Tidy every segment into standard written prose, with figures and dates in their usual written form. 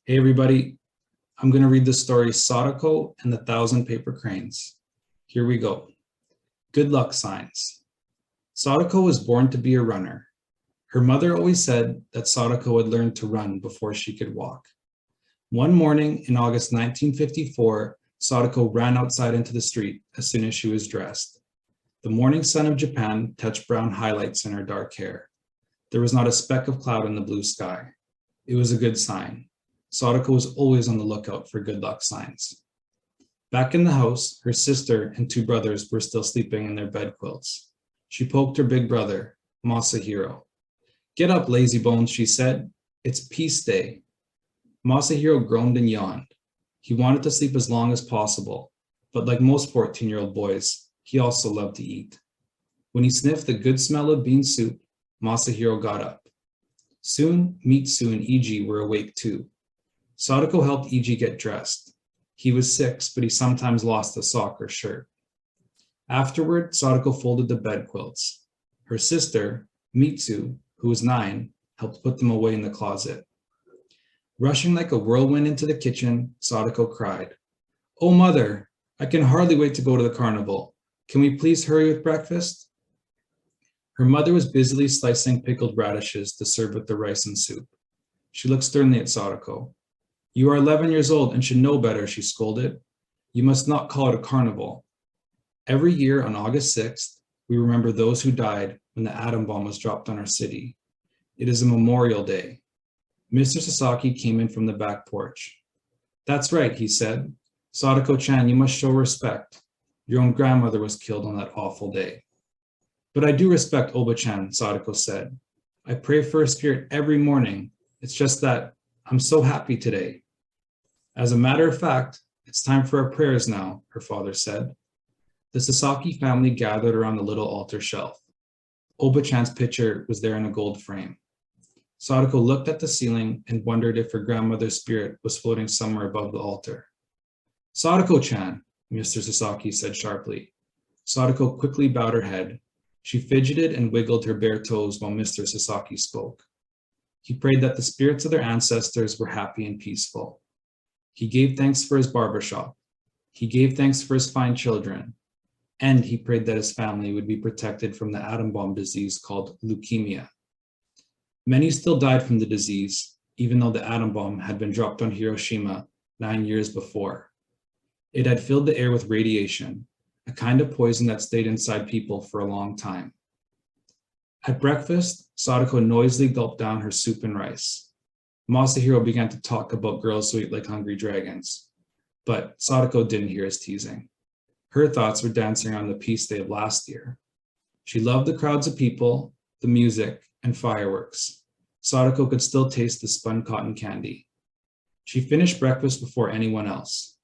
Hey everybody, I'm going to read the story Sadako and the Thousand Paper Cranes. Here we go. Good luck signs. Sadako was born to be a runner. Her mother always said that Sadako would learn to run before she could walk. One morning in August 1954, Sadako ran outside into the street as soon as she was dressed. The morning sun of Japan touched brown highlights in her dark hair. There was not a speck of cloud in the blue sky. It was a good sign. Sadako was always on the lookout for good luck signs. Back in the house, her sister and two brothers were still sleeping in their bed quilts. She poked her big brother, Masahiro. "Get up, lazy bones," she said. "It's peace day." Masahiro groaned and yawned. He wanted to sleep as long as possible, but like most 14-year-old boys, he also loved to eat. When he sniffed the good smell of bean soup, Masahiro got up. Soon, Mitsu and Iji were awake too. Sadako helped Iji get dressed. He was 6, but he sometimes lost a sock or shirt. Afterward, Sadako folded the bed quilts. Her sister, Mitsu, who was 9, helped put them away in the closet. Rushing like a whirlwind into the kitchen, Sadako cried, "Oh, mother, I can hardly wait to go to the carnival. Can we please hurry with breakfast?" Her mother was busily slicing pickled radishes to serve with the rice and soup. She looked sternly at Sadako. "You are 11 years old and should know better," she scolded. "You must not call it a carnival. Every year on August 6th, we remember those who died when the atom bomb was dropped on our city. It is a memorial day." Mr. Sasaki came in from the back porch. "That's right," he said. "Sadako-chan, you must show respect. Your own grandmother was killed on that awful day." "But I do respect Oba-chan," Sadako said. "I pray for her spirit every morning. It's just that I'm so happy today." "As a matter of fact, it's time for our prayers now," her father said. The Sasaki family gathered around the little altar shelf. Oba-chan's picture was there in a gold frame. Sadako looked at the ceiling and wondered if her grandmother's spirit was floating somewhere above the altar. "Sadako-chan," Mr. Sasaki said sharply. Sadako quickly bowed her head. She fidgeted and wiggled her bare toes while Mr. Sasaki spoke. He prayed that the spirits of their ancestors were happy and peaceful. He gave thanks for his barbershop. He gave thanks for his fine children. And he prayed that his family would be protected from the atom bomb disease called leukemia. Many still died from the disease, even though the atom bomb had been dropped on Hiroshima 9 years before. It had filled the air with radiation, a kind of poison that stayed inside people for a long time. At breakfast, Sadako noisily gulped down her soup and rice. Masahiro began to talk about girls who eat like hungry dragons, but Sadako didn't hear his teasing. Her thoughts were dancing on the peace day of last year. She loved the crowds of people, the music, and fireworks. Sadako could still taste the spun cotton candy. She finished breakfast before anyone else.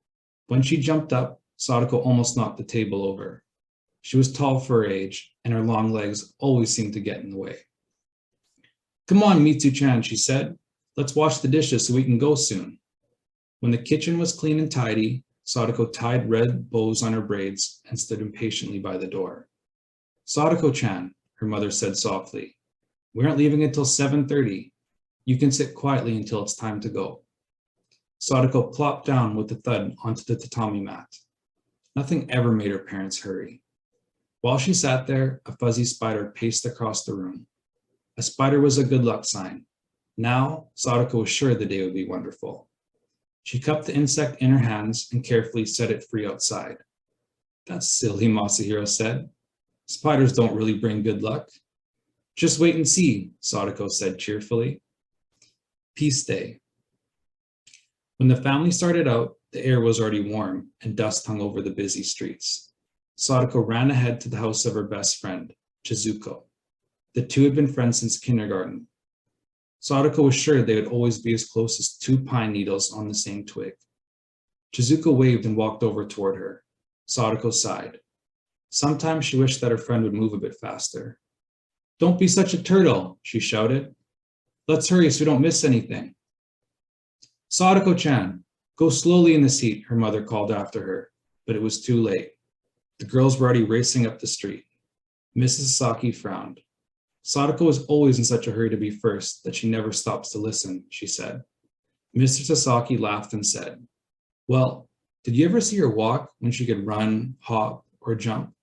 When she jumped up, Sadako almost knocked the table over. She was tall for her age, and her long legs always seemed to get in the way. "Come on, Mitsu-chan," she said. "Let's wash the dishes so we can go soon." When the kitchen was clean and tidy, Sadako tied red bows on her braids and stood impatiently by the door. "Sadako-chan," her mother said softly, "we aren't leaving until 7:30. You can sit quietly until it's time to go." Sadako plopped down with a thud onto the tatami mat. Nothing ever made her parents hurry. While she sat there, a fuzzy spider paced across the room. A spider was a good luck sign. Now, Sadako was sure the day would be wonderful. She cupped the insect in her hands and carefully set it free outside. "That's silly," Masahiro said. "Spiders don't really bring good luck." "Just wait and see," Sadako said cheerfully. Peace Day. When the family started out, the air was already warm and dust hung over the busy streets. Sadako ran ahead to the house of her best friend, Chizuko. The two had been friends since kindergarten. Sadako was sure they would always be as close as 2 pine needles on the same twig. Chizuko waved and walked over toward her. Sadako sighed. Sometimes she wished that her friend would move a bit faster. "Don't be such a turtle," she shouted. "Let's hurry so we don't miss anything." "Sadako-chan, go slowly in this heat," her mother called after her, but it was too late. The girls were already racing up the street. Mrs. Sasaki frowned. "Sadako is always in such a hurry to be first that she never stops to listen," she said. Mr. Sasaki laughed and said, "Well, did you ever see her walk when she could run, hop, or jump?"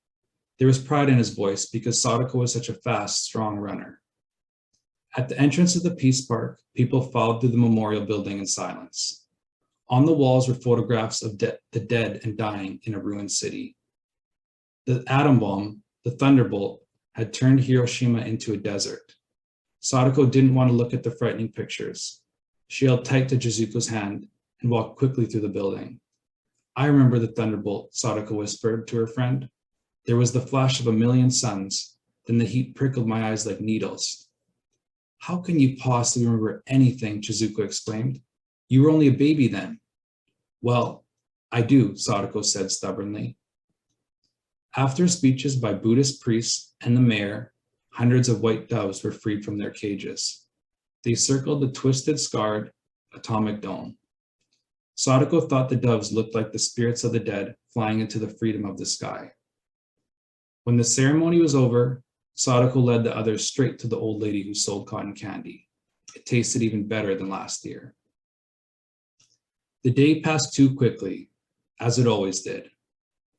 There was pride in his voice because Sadako was such a fast, strong runner. At the entrance of the Peace Park, people filed through the memorial building in silence. On the walls were photographs of the dead and dying in a ruined city. The atom bomb, the thunderbolt, had turned Hiroshima into a desert. Sadako didn't want to look at the frightening pictures. She held tight to Jizuko's hand and walked quickly through the building. "I remember the thunderbolt," Sadako whispered to her friend. "There was the flash of a million suns, then the heat prickled my eyes like needles." "How can you possibly remember anything?" Jizuko exclaimed. "You were only a baby then." "Well, I do," Sadako said stubbornly. After speeches by Buddhist priests and the mayor, hundreds of white doves were freed from their cages. They circled the twisted, scarred atomic dome. Sadako thought the doves looked like the spirits of the dead flying into the freedom of the sky. When the ceremony was over, Sadako led the others straight to the old lady who sold cotton candy. It tasted even better than last year. The day passed too quickly, as it always did.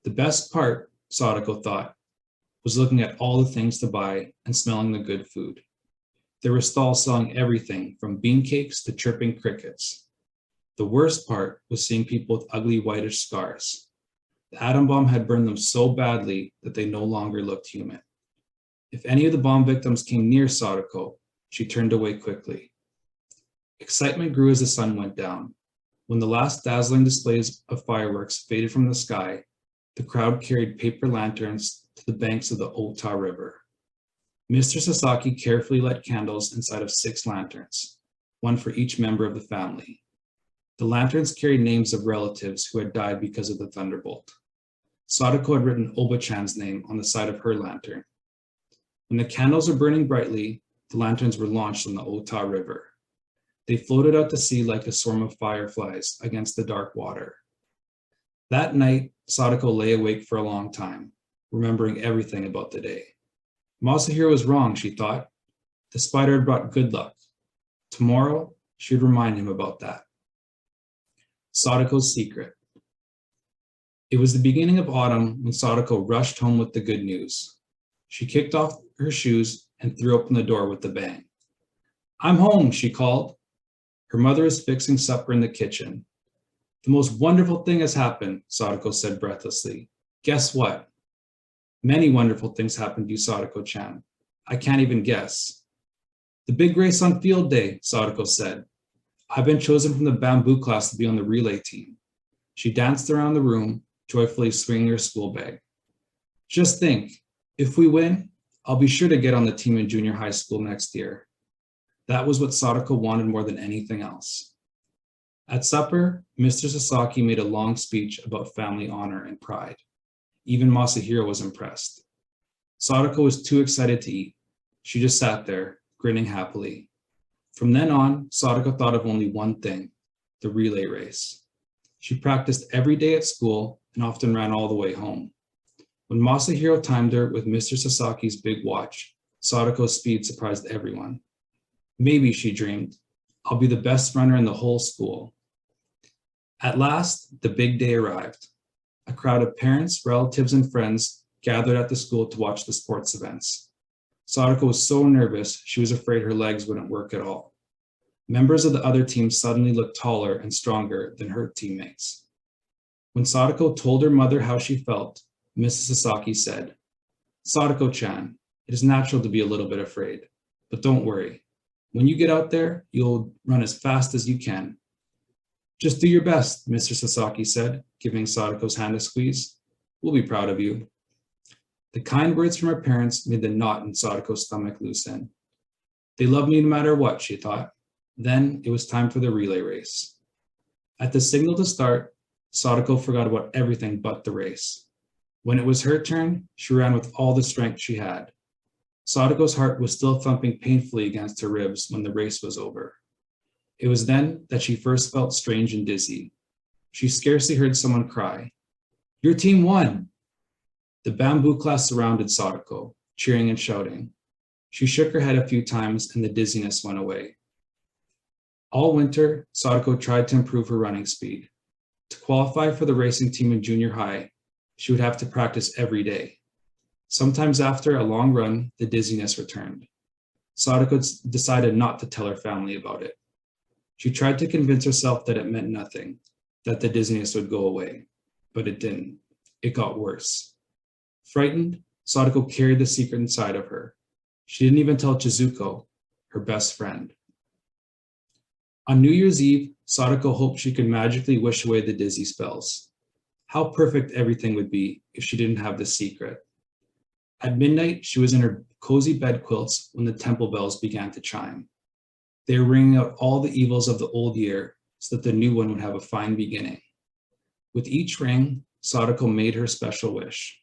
The best part, Sadako thought, was looking at all the things to buy and smelling the good food. There were stalls selling everything from bean cakes to chirping crickets. The worst part was seeing people with ugly whitish scars. The atom bomb had burned them so badly that they no longer looked human. If any of the bomb victims came near Sadako, she turned away quickly. Excitement grew as the sun went down. When the last dazzling displays of fireworks faded from the sky, the crowd carried paper lanterns to the banks of the Ota River. Mr. Sasaki carefully lit candles inside of 6 lanterns, one for each member of the family. The lanterns carried names of relatives who had died because of the thunderbolt. Sadako had written Oba-chan's name on the side of her lantern. When the candles were burning brightly, the lanterns were launched on the Ota River. They floated out to sea like a swarm of fireflies against the dark water. That night, Sadako lay awake for a long time, remembering everything about the day. Masahiro was wrong, she thought. The spider had brought good luck. Tomorrow, she would remind him about that. Sadako's secret. It was the beginning of autumn when Sadako rushed home with the good news. She kicked off her shoes and threw open the door with a bang. "I'm home," she called. Her mother was fixing supper in the kitchen. "The most wonderful thing has happened," Sadako said breathlessly. "Guess what?" "Many wonderful things happened to you, Sadako-chan. I can't even guess." "The big race on field day," Sadako said. "I've been chosen from the bamboo class to be on the relay team." She danced around the room, joyfully swinging her school bag. "Just think, if we win, I'll be sure to get on the team in junior high school next year." That was what Sadako wanted more than anything else. At supper, Mr. Sasaki made a long speech about family honor and pride. Even Masahiro was impressed. Sadako was too excited to eat. She just sat there, grinning happily. From then on, Sadako thought of only one thing, the relay race. She practiced every day at school and often ran all the way home. When Masahiro timed her with Mr. Sasaki's big watch, Sadako's speed surprised everyone. Maybe, she dreamed, I'll be the best runner in the whole school. At last, the big day arrived. A crowd of parents, relatives, and friends gathered at the school to watch the sports events. Sadako was so nervous, she was afraid her legs wouldn't work at all. Members of the other team suddenly looked taller and stronger than her teammates. When Sadako told her mother how she felt, Mrs. Sasaki said, "Sadako-chan, it is natural to be a little bit afraid, but don't worry. When you get out there, you'll run as fast as you can." "Just do your best," Mr. Sasaki said, giving Sadako's hand a squeeze. "We'll be proud of you." The kind words from her parents made the knot in Sadako's stomach loosen. They loved me no matter what, she thought. Then it was time for the relay race. At the signal to start, Sadako forgot about everything but the race. When it was her turn, she ran with all the strength she had. Sadako's heart was still thumping painfully against her ribs when the race was over. It was then that she first felt strange and dizzy. She scarcely heard someone cry, "Your team won!" The bamboo class surrounded Sadako, cheering and shouting. She shook her head a few times and the dizziness went away. All winter, Sadako tried to improve her running speed. To qualify for the racing team in junior high, she would have to practice every day. Sometimes after a long run, the dizziness returned. Sadako decided not to tell her family about it. She tried to convince herself that it meant nothing, that the dizziness would go away, but it didn't. It got worse. Frightened, Sadako carried the secret inside of her. She didn't even tell Chizuko, her best friend. On New Year's Eve, Sadako hoped she could magically wish away the dizzy spells. How perfect everything would be if she didn't have this secret. At midnight, she was in her cozy bed quilts when the temple bells began to chime. They were ringing out all the evils of the old year so that the new one would have a fine beginning. With each ring, Sadako made her special wish.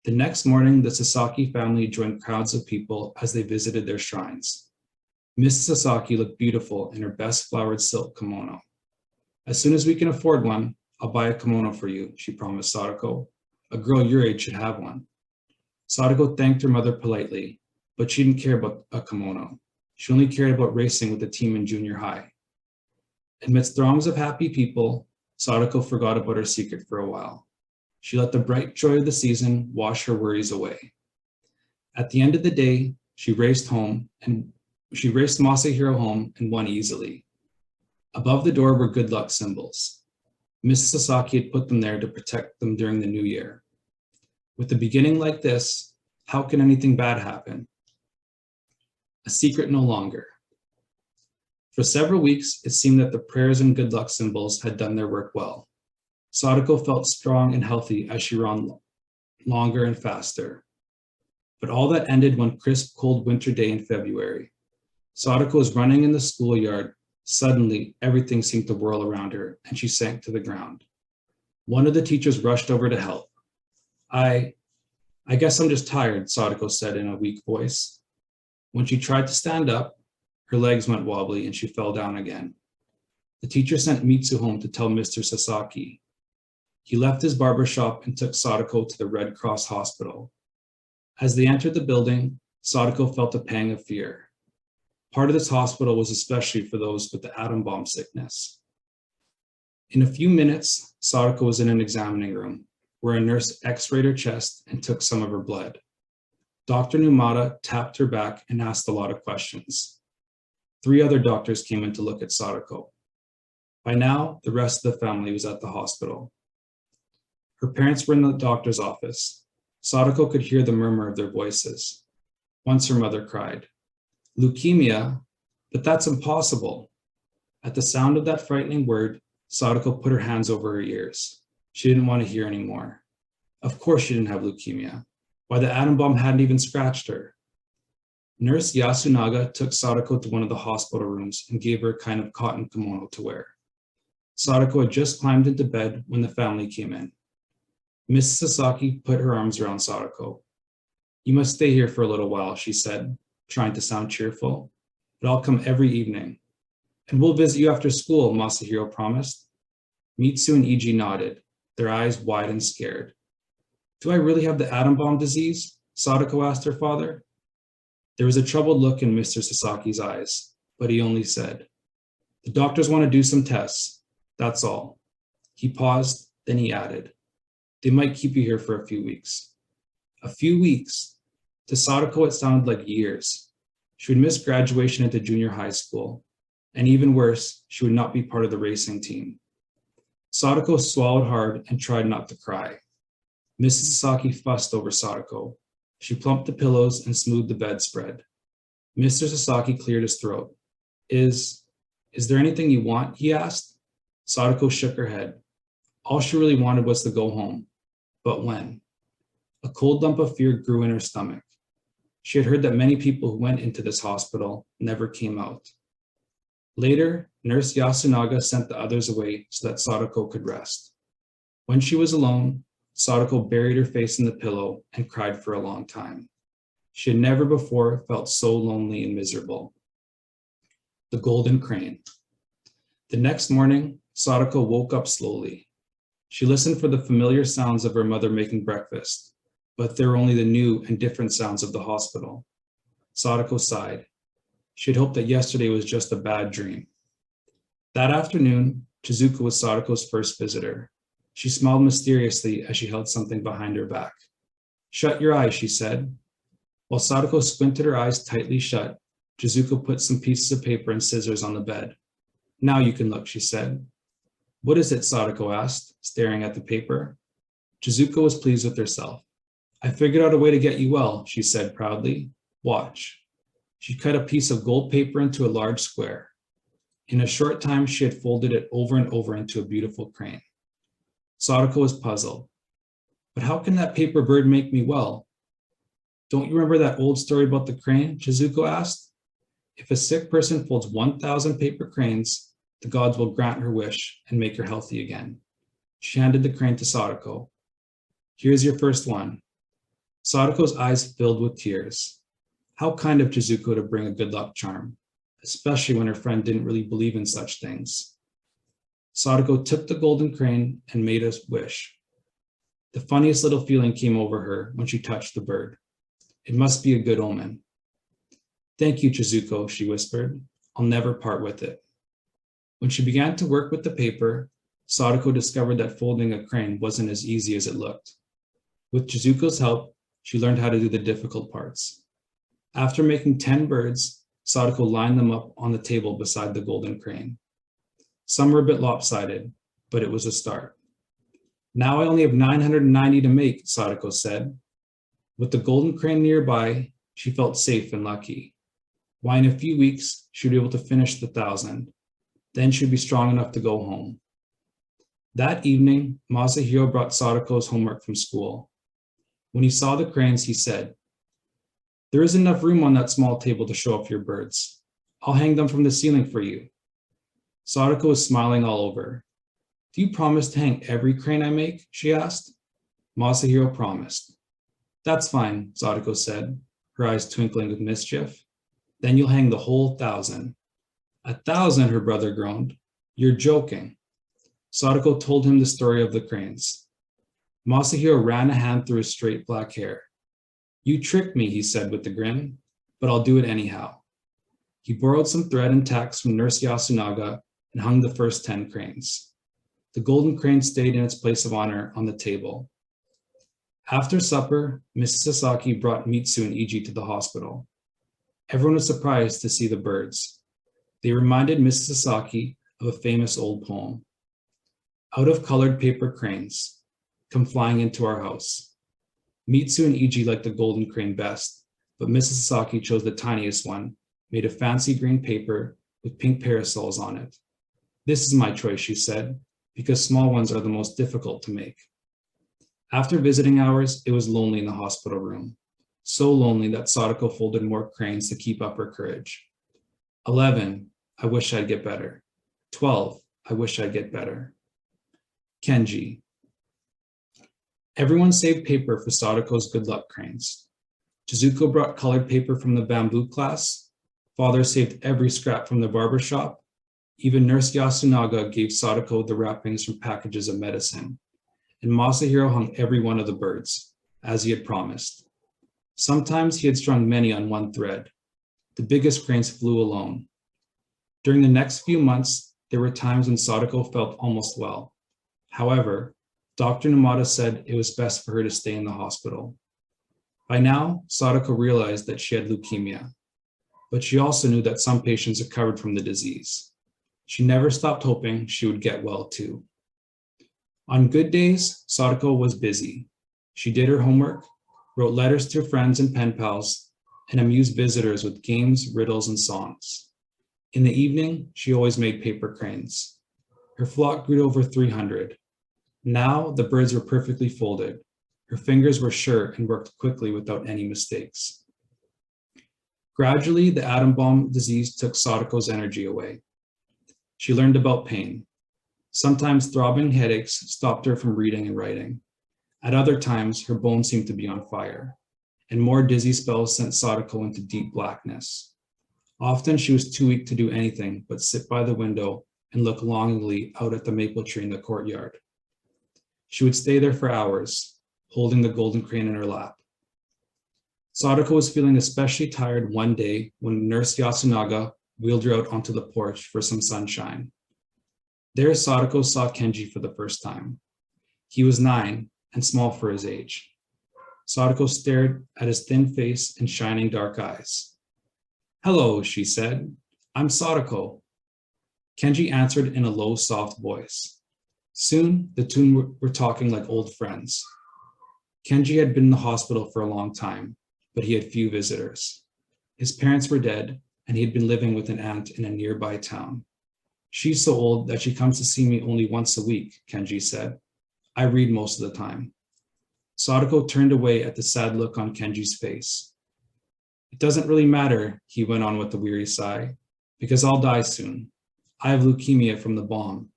The next morning, the Sasaki family joined crowds of people as they visited their shrines. Mrs. Sasaki looked beautiful in her best flowered silk kimono. As soon as we can afford one, I'll buy a kimono for you, she promised Sadako. A girl your age should have one. Sadako thanked her mother politely, but she didn't care about a kimono. She only cared about racing with the team in junior high. Amidst throngs of happy people, Sadako forgot about her secret for a while. She let the bright joy of the season wash her worries away. At the end of the day, she raced Masahiro home and won easily. Above the door were good luck symbols. Mrs. Sasaki had put them there to protect them during the new year. With a beginning like this, how can anything bad happen? A secret no longer. For several weeks, it seemed that the prayers and good luck symbols had done their work well. Sadako felt strong and healthy as she ran longer and faster. But all that ended one crisp, cold winter day in February. Sadako was running in the schoolyard. Suddenly, everything seemed to whirl around her, and she sank to the ground. One of the teachers rushed over to help. I guess I'm just tired, Sadako said in a weak voice. When she tried to stand up, her legs went wobbly and she fell down again. The teacher sent Mitsu home to tell Mr. Sasaki. He left his barber shop and took Sadako to the Red Cross hospital. As they entered the building, Sadako felt a pang of fear. Part of this hospital was especially for those with the atom bomb sickness. In a few minutes, Sadako was in an examining room, where a nurse x-rayed her chest and took some of her blood. Dr. Numata tapped her back and asked a lot of questions. 3 other doctors came in to look at Sadako. By now, the rest of the family was at the hospital. Her parents were in the doctor's office. Sadako could hear the murmur of their voices. Once her mother cried, "Leukemia? But that's impossible." At the sound of that frightening word, Sadako put her hands over her ears. She didn't want to hear anymore. Of course she didn't have leukemia. Why, the atom bomb hadn't even scratched her. Nurse Yasunaga took Sadako to one of the hospital rooms and gave her a kind of cotton kimono to wear. Sadako had just climbed into bed when the family came in. Mrs. Sasaki put her arms around Sadako. "You must stay here for a little while," she said, trying to sound cheerful, "but I'll come every evening. And we'll visit you after school," Masahiro promised. Mitsu and Iji nodded, their eyes wide and scared. "Do I really have the atom bomb disease?" Sadako asked her father. There was a troubled look in Mr. Sasaki's eyes, but he only said, "The doctors want to do some tests, that's all." He paused, then he added, "They might keep you here for a few weeks." A few weeks? To Sadako, it sounded like years. She would miss graduation into junior high school, and even worse, she would not be part of the racing team. Sadako swallowed hard and tried not to cry. Mrs. Sasaki fussed over Sadako. She plumped the pillows and smoothed the bedspread. Mr. Sasaki cleared his throat. Is there anything you want?" he asked. Sadako shook her head. All she really wanted was to go home. But when? A cold lump of fear grew in her stomach. She had heard that many people who went into this hospital never came out. Later, Nurse Yasunaga sent the others away so that Sadako could rest. When she was alone, Sadako buried her face in the pillow and cried for a long time. She had never before felt so lonely and miserable. The Golden Crane. The next morning, Sadako woke up slowly. She listened for the familiar sounds of her mother making breakfast, but there were only the new and different sounds of the hospital. Sadako sighed. She had hoped that yesterday was just a bad dream. That afternoon, Chizuko was Sadako's first visitor. She smiled mysteriously as she held something behind her back. "Shut your eyes," she said. While Sadako squinted her eyes tightly shut, Chizuko put some pieces of paper and scissors on the bed. "Now you can look," she said. "What is it?" Sadako asked, staring at the paper. Chizuko was pleased with herself. "I figured out a way to get you well," she said proudly. "Watch." She cut a piece of gold paper into a large square. In a short time, she had folded it over and over into a beautiful crane. Sadako was puzzled. "But how can that paper bird make me well?" "Don't you remember that old story about the crane?" Chizuko asked. "If a sick person folds 1,000 paper cranes, the gods will grant her wish and make her healthy again." She handed the crane to Sadako. "Here's your first one." Sadako's eyes filled with tears. How kind of Chizuko to bring a good luck charm, especially when her friend didn't really believe in such things. Sadako took the golden crane and made a wish. The funniest little feeling came over her when she touched the bird. It must be a good omen. "Thank you, Chizuko," she whispered. "I'll never part with it." When she began to work with the paper, Sadako discovered that folding a crane wasn't as easy as it looked. With Chizuko's help, she learned how to do the difficult parts. After making 10 birds, Sadako lined them up on the table beside the golden crane. Some were a bit lopsided, but it was a start. "Now I only have 990 to make," Sadako said. With the golden crane nearby, she felt safe and lucky. Why, in a few weeks, she would be able to finish the 1,000. Then she'd be strong enough to go home. That evening, Masahiro brought Sadako's homework from school. When he saw the cranes, he said, "There isn't enough room on that small table to show off your birds. I'll hang them from the ceiling for you." Sadako was smiling all over. "Do you promise to hang every crane I make?" she asked. Masahiro promised. "That's fine," Sadako said, her eyes twinkling with mischief. "Then you'll hang the whole 1,000. 1,000, her brother groaned. "You're joking." Sadako told him the story of the cranes. Masahiro ran a hand through his straight black hair. "You tricked me," he said with a grin, "but I'll do it anyhow." He borrowed some thread and tacks from Nurse Yasunaga and hung the first 10 cranes. The golden crane stayed in its place of honor on the table. After supper, Mrs. Sasaki brought Mitsu and Iji to the hospital. Everyone was surprised to see the birds. They reminded Mrs. Sasaki of a famous old poem. "Out of colored paper cranes, come flying into our house." Mitsu and Iji liked the golden crane best, but Mrs. Sasaki chose the tiniest one, made of fancy green paper with pink parasols on it. "This is my choice," she said, "because small ones are the most difficult to make." After visiting hours, it was lonely in the hospital room. So lonely that Sadako folded more cranes to keep up her courage. 11, I wish I'd get better. 12, I wish I'd get better. Kenji. Everyone saved paper for Sadako's good luck cranes. Chizuko brought colored paper from the bamboo class. Father saved every scrap from the barber shop. Even Nurse Yasunaga gave Sadako the wrappings from packages of medicine. And Masahiro hung every one of the birds, as he had promised. Sometimes he had strung many on one thread. The biggest cranes flew alone. During the next few months, there were times when Sadako felt almost well. However, Dr. Numata said it was best for her to stay in the hospital. By now, Sadako realized that she had leukemia, but she also knew that some patients recovered from the disease. She never stopped hoping she would get well too. On good days, Sadako was busy. She did her homework, wrote letters to friends and pen pals, and amused visitors with games, riddles, and songs. In the evening, she always made paper cranes. Her flock grew to over 300. Now the birds were perfectly folded. Her fingers were sure and worked quickly without any mistakes. Gradually, the atom bomb disease took Sadako's energy away. She learned about pain. Sometimes throbbing headaches stopped her from reading and writing. At other times, her bones seemed to be on fire, and more dizzy spells sent Sadako into deep blackness. Often she was too weak to do anything but sit by the window and look longingly out at the maple tree in the courtyard. She would stay there for hours, holding the golden crane in her lap. Sadako was feeling especially tired one day when Nurse Yasunaga wheeled her out onto the porch for some sunshine. There, Sadako saw Kenji for the first time. He was 9 and small for his age. Sadako stared at his thin face and shining dark eyes. "Hello," she said. "I'm Sadako." Kenji answered in a low, soft voice. Soon, the two were talking like old friends. Kenji had been in the hospital for a long time, but he had few visitors. His parents were dead, and he had been living with an aunt in a nearby town. "She's so old that she comes to see me only once a week," Kenji said. "I read most of the time." Sadako turned away at the sad look on Kenji's face. "It doesn't really matter," he went on with a weary sigh, "because I'll die soon. I have leukemia from the bomb."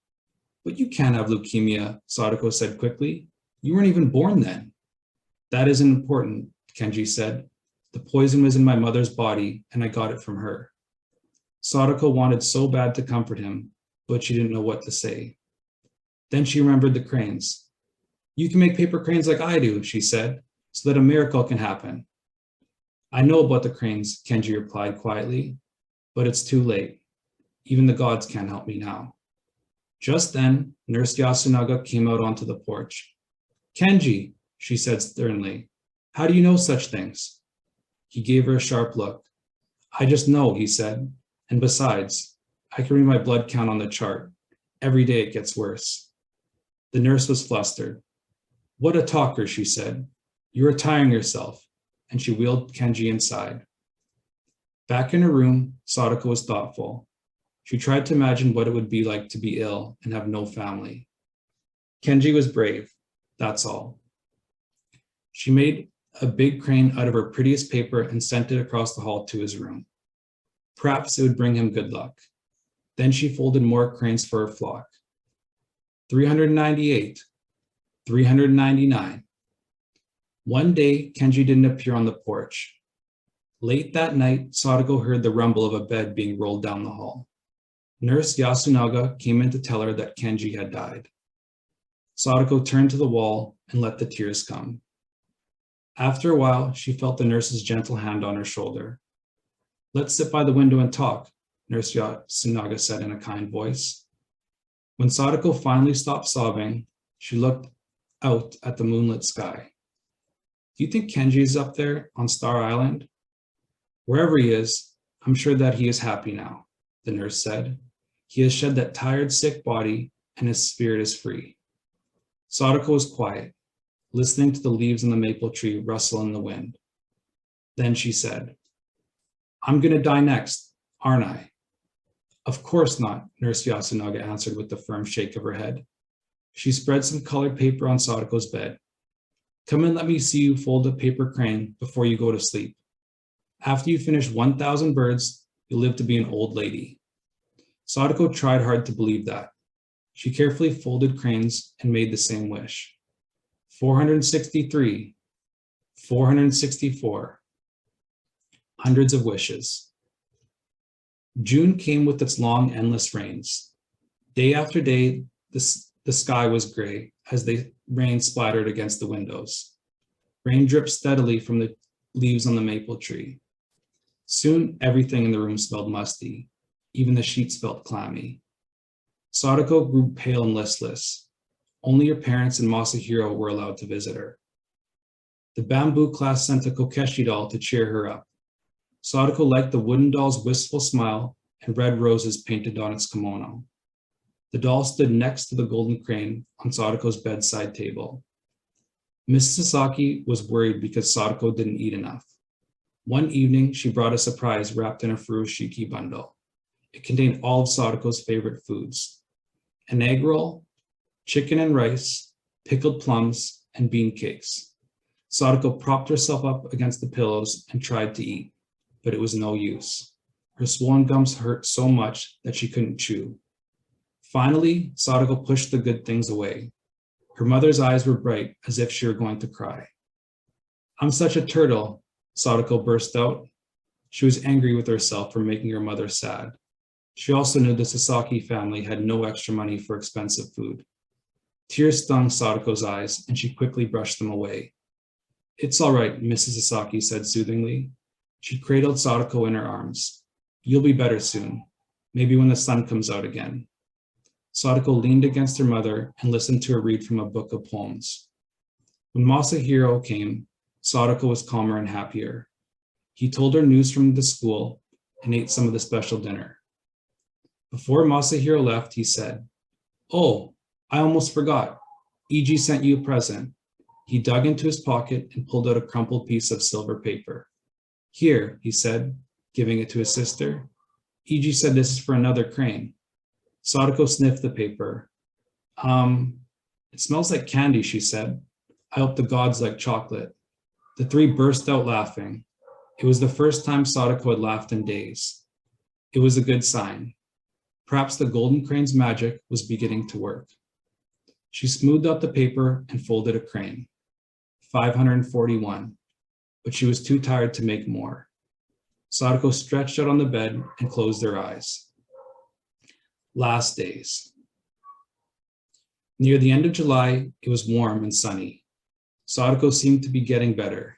"But you can't have leukemia," Sadako said quickly. "You weren't even born then." "That isn't important," Kenji said. "The poison was in my mother's body, and I got it from her." Sadako wanted so bad to comfort him, but she didn't know what to say. Then she remembered the cranes. "You can make paper cranes like I do," she said, "so that a miracle can happen." "I know about the cranes," Kenji replied quietly, "but it's too late. Even the gods can't help me now." Just then, Nurse Yasunaga came out onto the porch. "Kenji," she said sternly, "how do you know such things?" He gave her a sharp look. "I just know," he said, "and besides, I can read my blood count on the chart. Every day it gets worse." The nurse was flustered. "What a talker," she said. "You are tiring yourself," and she wheeled Kenji inside. Back in her room, Sadako was thoughtful. She tried to imagine what it would be like to be ill and have no family. Kenji was brave, that's all. She made a big crane out of her prettiest paper and sent it across the hall to his room. Perhaps it would bring him good luck. Then she folded more cranes for her flock. 398, 399. One day, Kenji didn't appear on the porch. Late that night, Sadako heard the rumble of a bed being rolled down the hall. Nurse Yasunaga came in to tell her that Kenji had died. Sadako turned to the wall and let the tears come. After a while, she felt the nurse's gentle hand on her shoulder. "Let's sit by the window and talk," Nurse Yasunaga said in a kind voice. When Sadako finally stopped sobbing, she looked out at the moonlit sky. "Do you think Kenji is up there on Star Island?" "Wherever he is, I'm sure that he is happy now," the nurse said. "He has shed that tired, sick body, and his spirit is free." Sadako was quiet, listening to the leaves on the maple tree rustle in the wind. Then she said, "I'm going to die next, aren't I?" "Of course not," Nurse Yasunaga answered with a firm shake of her head. She spread some colored paper on Sadako's bed. "Come and let me see you fold a paper crane before you go to sleep. After you finish 1,000 birds, you'll live to be an old lady." Sadako tried hard to believe that. She carefully folded cranes and made the same wish. 463, 464. Hundreds of wishes. June came with its long, endless rains. Day after day, the sky was gray as the rain splattered against the windows. Rain dripped steadily from the leaves on the maple tree. Soon, everything in the room smelled musty. Even the sheets felt clammy. Sadako grew pale and listless. Only her parents and Masahiro were allowed to visit her. The bamboo class sent a kokeshi doll to cheer her up. Sadako liked the wooden doll's wistful smile and red roses painted on its kimono. The doll stood next to the golden crane on Sadako's bedside table. Mrs. Sasaki was worried because Sadako didn't eat enough. One evening, she brought a surprise wrapped in a furoshiki bundle. It contained all of Sadako's favorite foods: an egg roll, chicken and rice, pickled plums, and bean cakes. Sadako propped herself up against the pillows and tried to eat, but it was no use. Her swollen gums hurt so much that she couldn't chew. Finally, Sadako pushed the good things away. Her mother's eyes were bright, as if she were going to cry. "I'm such a turtle," Sadako burst out. She was angry with herself for making her mother sad. She also knew the Sasaki family had no extra money for expensive food. Tears stung Sadako's eyes, and she quickly brushed them away. "It's all right," Mrs. Sasaki said soothingly. She cradled Sadako in her arms. "You'll be better soon, maybe when the sun comes out again." Sadako leaned against her mother and listened to her read from a book of poems. When Masahiro came, Sadako was calmer and happier. He told her news from the school and ate some of the special dinner. Before Masahiro left, he said, "Oh, I almost forgot. EG sent you a present." He dug into his pocket and pulled out a crumpled piece of silver paper. "Here," he said, giving it to his sister. "EG said this is for another crane." Sadako sniffed the paper. It smells like candy," she said. "I hope the gods like chocolate." The three burst out laughing. It was the first time Sadako had laughed in days. It was a good sign. Perhaps the golden crane's magic was beginning to work. She smoothed out the paper and folded a crane. 541, but she was too tired to make more. Sadako stretched out on the bed and closed her eyes. Last days. Near the end of July, it was warm and sunny. Sadako seemed to be getting better.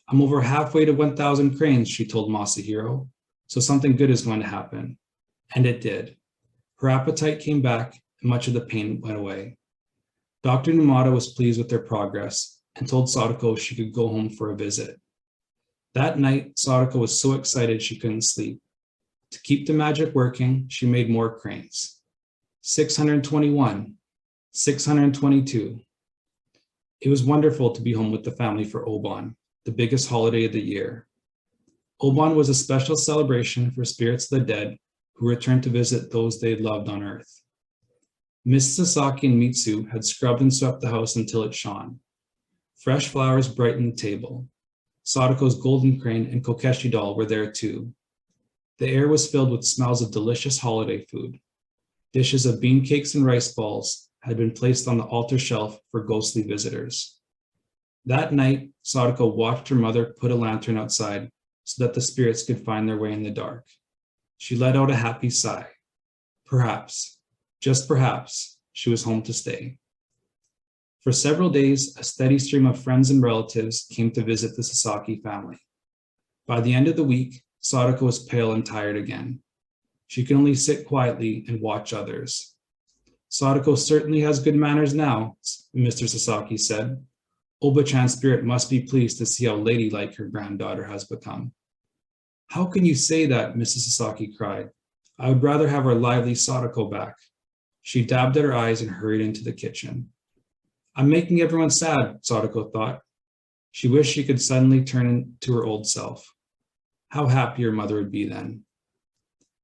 "I'm over halfway to 1,000 cranes," she told Masahiro, "so something good is going to happen." And it did. Her appetite came back and much of the pain went away. Dr. Numata was pleased with their progress and told Sadako she could go home for a visit. That night, Sadako was so excited she couldn't sleep. To keep the magic working, she made more cranes. 621, 622. It was wonderful to be home with the family for Obon, the biggest holiday of the year. Obon was a special celebration for spirits of the dead who returned to visit those they loved on Earth. Miss Sasaki and Mitsu had scrubbed and swept the house until it shone. Fresh flowers brightened the table. Sadako's golden crane and Kokeshi doll were there too. The air was filled with smells of delicious holiday food. Dishes of bean cakes and rice balls had been placed on the altar shelf for ghostly visitors. That night, Sadako watched her mother put a lantern outside so that the spirits could find their way in the dark. She let out a happy sigh. Perhaps, just perhaps, she was home to stay. For several days, a steady stream of friends and relatives came to visit the Sasaki family. By the end of the week, Sadako was pale and tired again. She could only sit quietly and watch others. "Sadako certainly has good manners now," Mr. Sasaki said. "Oba-chan's spirit must be pleased to see how ladylike her granddaughter has become." "How can you say that?" Mrs. Sasaki cried. "I would rather have our lively Sadako back." She dabbed at her eyes and hurried into the kitchen. "I'm making everyone sad," Sadako thought. She wished she could suddenly turn into her old self. How happy her mother would be then.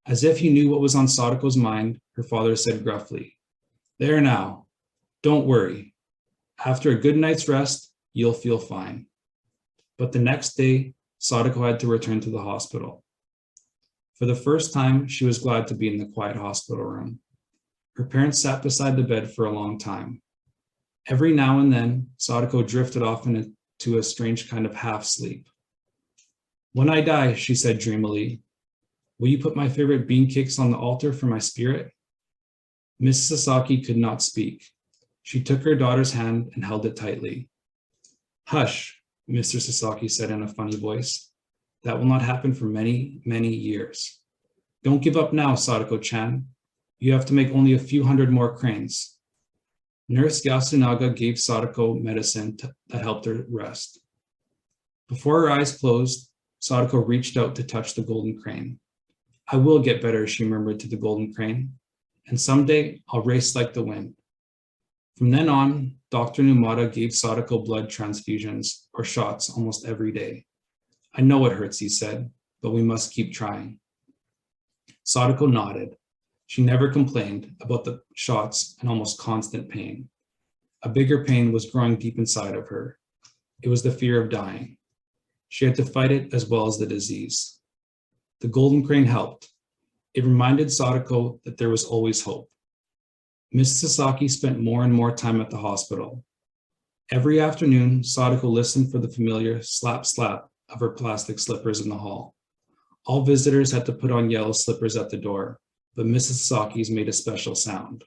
As if he knew what was on Sadako's mind, her father said gruffly, "There now, don't worry. After a good night's rest, you'll feel fine." But the next day, Sadako had to return to the hospital. For the first time, she was glad to be in the quiet hospital room. Her parents sat beside the bed for a long time. Every now and then, Sadako drifted off into a strange kind of half-sleep. "When I die," she said dreamily, "will you put my favorite bean cakes on the altar for my spirit?" Miss Sasaki could not speak. She took her daughter's hand and held it tightly. "Hush," Mr. Sasaki said in a funny voice. "That will not happen for many, many years. Don't give up now, Sadako-chan. You have to make only a few hundred more cranes." Nurse Yasunaga gave Sadako medicine that helped her rest. Before her eyes closed, Sadako reached out to touch the golden crane. "I will get better," she murmured to the golden crane, "and someday I'll race like the wind." From then on, Dr. Numata gave Sadako blood transfusions or shots almost every day. "I know it hurts," he said, "but we must keep trying." Sadako nodded. She never complained about the shots and almost constant pain. A bigger pain was growing deep inside of her. It was the fear of dying. She had to fight it as well as the disease. The golden crane helped. It reminded Sadako that there was always hope. Miss Sasaki spent more and more time at the hospital. Every afternoon, Sadako listened for the familiar slap slap of her plastic slippers in the hall. All visitors had to put on yellow slippers at the door, but Mrs. Sasaki's made a special sound.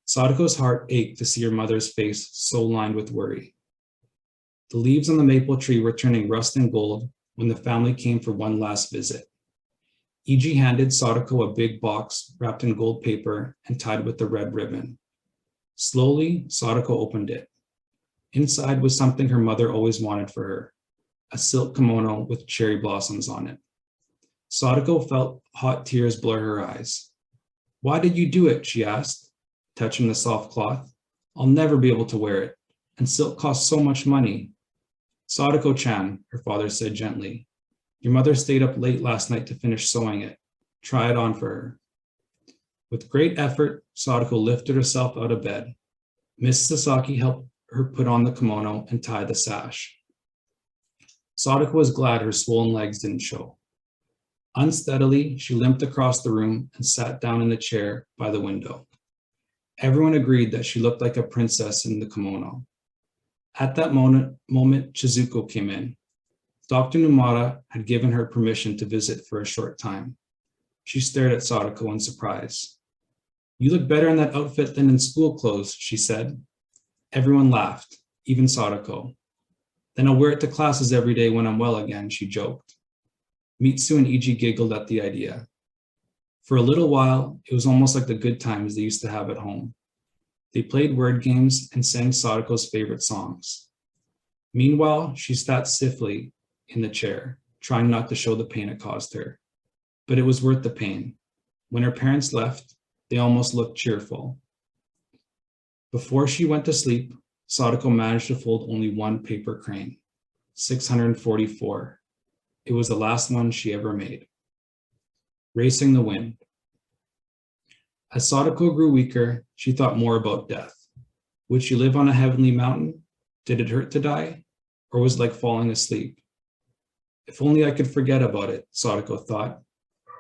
Sadako's heart ached to see her mother's face so lined with worry. The leaves on the maple tree were turning rust and gold when the family came for one last visit. Iji handed Sadako a big box wrapped in gold paper and tied with a red ribbon. Slowly, Sadako opened it. Inside was something her mother always wanted for her, a silk kimono with cherry blossoms on it. Sadako felt hot tears blur her eyes. "Why did you do it?" she asked, touching the soft cloth. "I'll never be able to wear it, and silk costs so much money." "Sadako-chan," her father said gently, "your mother stayed up late last night to finish sewing it. Try it on for her." With great effort, Sadako lifted herself out of bed. Miss Sasaki helped her put on the kimono and tie the sash. Sadako was glad her swollen legs didn't show. Unsteadily, she limped across the room and sat down in a chair by the window. Everyone agreed that she looked like a princess in the kimono. At that moment, Chizuko came in. Dr. Numata had given her permission to visit for a short time. She stared at Sadako in surprise. "You look better in that outfit than in school clothes," she said. Everyone laughed, even Sadako. "Then I'll wear it to classes every day when I'm well again," she joked. Mitsu and Iji giggled at the idea. For a little while, it was almost like the good times they used to have at home. They played word games and sang Sadako's favorite songs. Meanwhile, she sat stiffly in the chair, trying not to show the pain it caused her. But it was worth the pain. When her parents left, they almost looked cheerful. Before she went to sleep, Sadako managed to fold only one paper crane, 644. It was the last one she ever made. Racing the wind. As Sadako grew weaker, she thought more about death. Would she live on a heavenly mountain? Did it hurt to die? Or was it like falling asleep? If only I could forget about it, Sadako thought,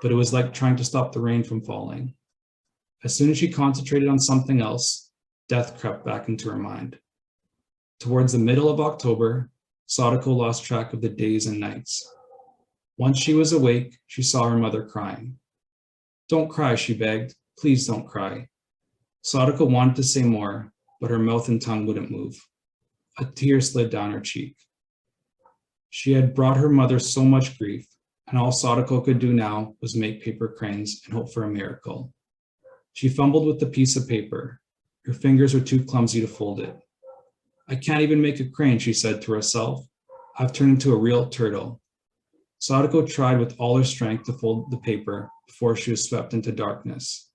but it was like trying to stop the rain from falling. As soon as she concentrated on something else, death crept back into her mind. Towards the middle of October, Sadako lost track of the days and nights. Once she was awake, she saw her mother crying. "Don't cry," she begged. "Please don't cry." Sadako wanted to say more, but her mouth and tongue wouldn't move. A tear slid down her cheek. She had brought her mother so much grief, and all Sadako could do now was make paper cranes and hope for a miracle. She fumbled with the piece of paper. Her fingers were too clumsy to fold it. "I can't even make a crane," she said to herself. "I've turned into a real turtle." Sadako tried with all her strength to fold the paper before she was swept into darkness.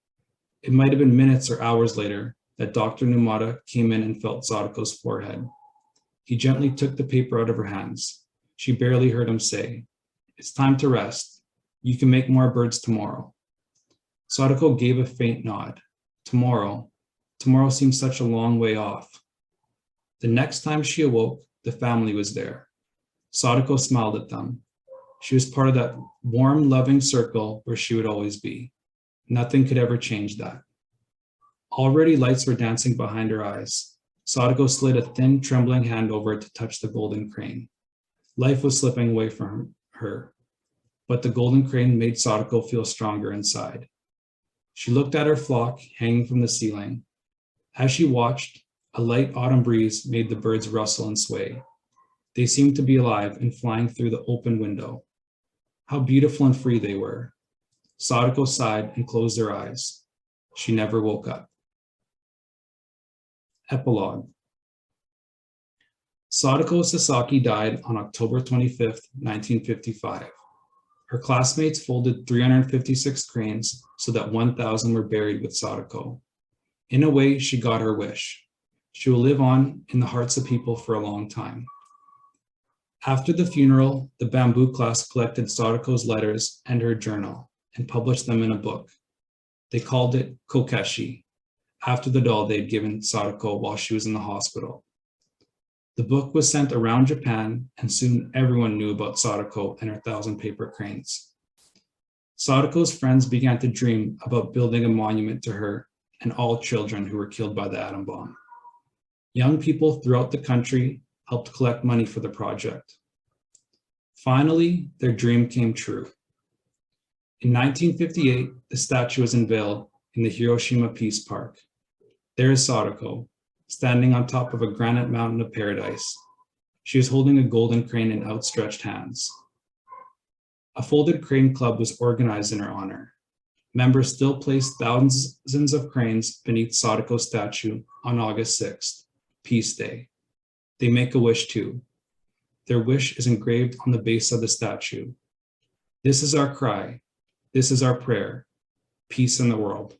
It might have been minutes or hours later that Dr. Numata came in and felt Sadako's forehead. He gently took the paper out of her hands. She barely heard him say, "It's time to rest. You can make more birds tomorrow." Sadako gave a faint nod. Tomorrow seemed such a long way off. The next time she awoke, the family was there. Sadako smiled at them. She was part of that warm, loving circle where she would always be. Nothing could ever change that. Already lights were dancing behind her eyes. Sadako slid a thin, trembling hand over it to touch the golden crane. Life was slipping away from her, but the golden crane made Sadako feel stronger inside. She looked at her flock hanging from the ceiling. As she watched, a light autumn breeze made the birds rustle and sway. They seemed to be alive and flying through the open window. How beautiful and free they were. Sadako sighed and closed her eyes. She never woke up. Epilogue. Sadako Sasaki died on October 25th, 1955. Her classmates folded 356 cranes so that 1,000 were buried with Sadako. In a way, she got her wish. She will live on in the hearts of people for a long time. After the funeral, the bamboo class collected Sadako's letters and her journal and published them in a book. They called it Kokeshi, after the doll they had given Sadako while she was in the hospital. The book was sent around Japan, and soon everyone knew about Sadako and her 1,000 paper cranes. Sadako's friends began to dream about building a monument to her and all children who were killed by the atom bomb. Young people throughout the country helped collect money for the project. Finally, their dream came true. In 1958, the statue was unveiled in the Hiroshima Peace Park. There is Sadako, standing on top of a granite mountain of paradise. She is holding a golden crane in outstretched hands. A folded crane club was organized in her honor. Members still place thousands of cranes beneath Sadako's statue on August 6th, Peace Day. They make a wish too. Their wish is engraved on the base of the statue. This is our cry. This is our prayer. Peace in the world.